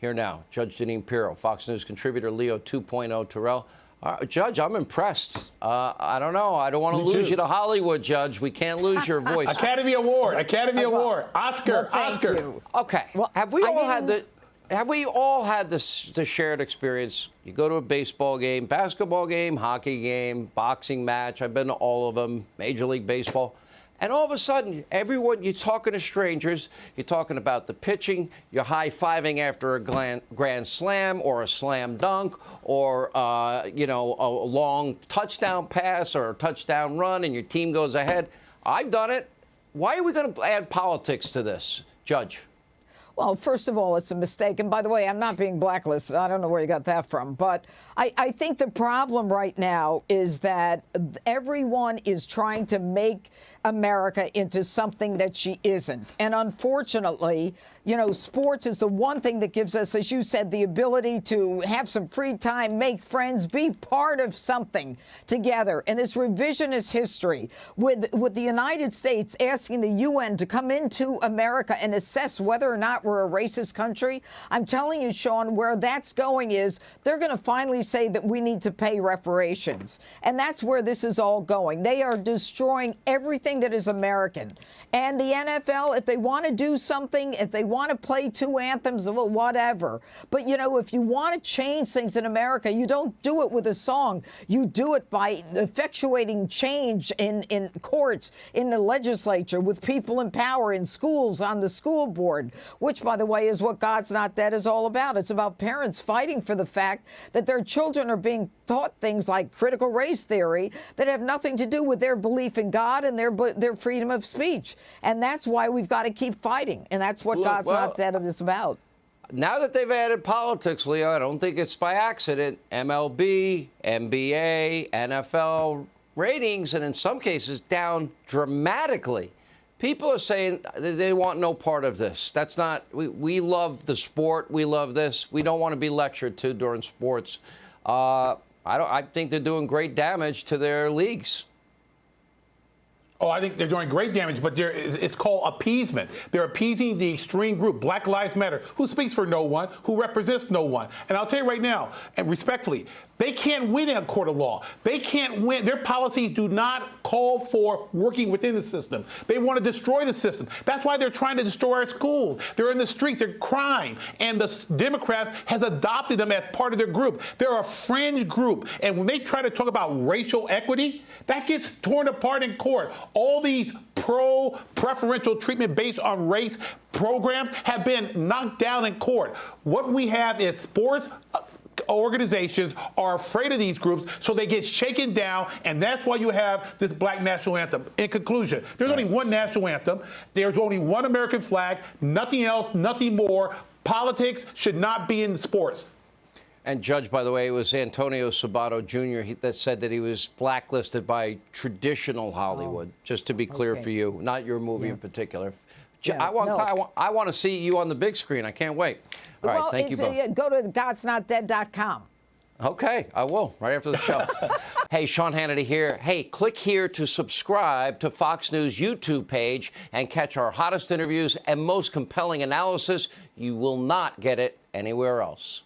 Here now, Judge Jeanine Pirro, Fox News contributor Leo 2.0 Terrell. Judge, I'm impressed. I don't know. I don't want to lose you to Hollywood, Judge. We can't lose your voice. Academy Award, Oscar, well, Oscar. You. Okay. Well, have we all had this shared experience? You go to a baseball game, basketball game, hockey game, boxing match. I've been to all of them, Major League Baseball. And all of a sudden, you're talking to strangers, you're talking about the pitching, you're high-fiving after a grand slam or a slam dunk or, a long touchdown pass or a touchdown run and your team goes ahead. I've done it. Why are we going to add politics to this, Judge? Well, first of all, it's a mistake. And by the way, I'm not being blacklisted. I don't know where you got that from. But I think the problem right now is that everyone is trying to make America into something that she isn't. And unfortunately, sports is the one thing that gives us, as you said, the ability to have some free time, make friends, be part of something together. And this revisionist history with the United States asking the UN to come into America and assess whether or not we're a racist country. I'm telling you, Sean, where that's going is they're going to finally say that we need to pay reparations. And that's where this is all going. They are destroying everything that is American. And the NFL, if they want to do something, if they want to play two anthems, whatever. But, if you want to change things in America, you don't do it with a song. You do it by effectuating change in courts, in the legislature, with people in power, in schools, on the school board, which, by the way, is what God's Not Dead is all about. It's about parents fighting for the fact that their children are being taught things like critical race theory that have nothing to do with their belief in God and their freedom of speech. And that's why we've got to keep fighting. And that's what God's Not Dead is about. Now that they've added politics, Leo, I don't think it's by accident. MLB, NBA, NFL ratings, and in some cases down dramatically. People are saying they want no part of this. That's not, we love the sport. We love this. We don't want to be lectured to during sports. I think they're doing great damage to their leagues. Oh, I think they're doing great damage, but it's called appeasement. They're appeasing the extreme group, Black Lives Matter, who speaks for no one, who represents no one. And I'll tell you right now, and respectfully, they can't win in a court of law. They can't win. Their policies do not call for working within the system. They want to destroy the system. That's why they're trying to destroy our schools. They're in the streets. They're crying. And the Democrats has adopted them as part of their group. They're a fringe group. And when they try to talk about racial equity, that gets torn apart in court. All these preferential treatment based on race programs have been knocked down in court. What we have is sports organizations are afraid of these groups, so they get shaken down, and that's why you have this black national anthem. In conclusion, there's only one national anthem. There's only one American flag, nothing else, nothing more. Politics should not be in sports. And Judge, by the way, it was Antonio Sabato Jr. that said that he was blacklisted by traditional Hollywood, just to be clear for you, not your movie in particular. I want to see you on the big screen. I can't wait. All right, thank you both. Go to godsnotdead.com. Okay, I will, right after the show. Hey, Sean Hannity here. Hey, click here to subscribe to Fox News YouTube page and catch our hottest interviews and most compelling analysis. You will not get it anywhere else.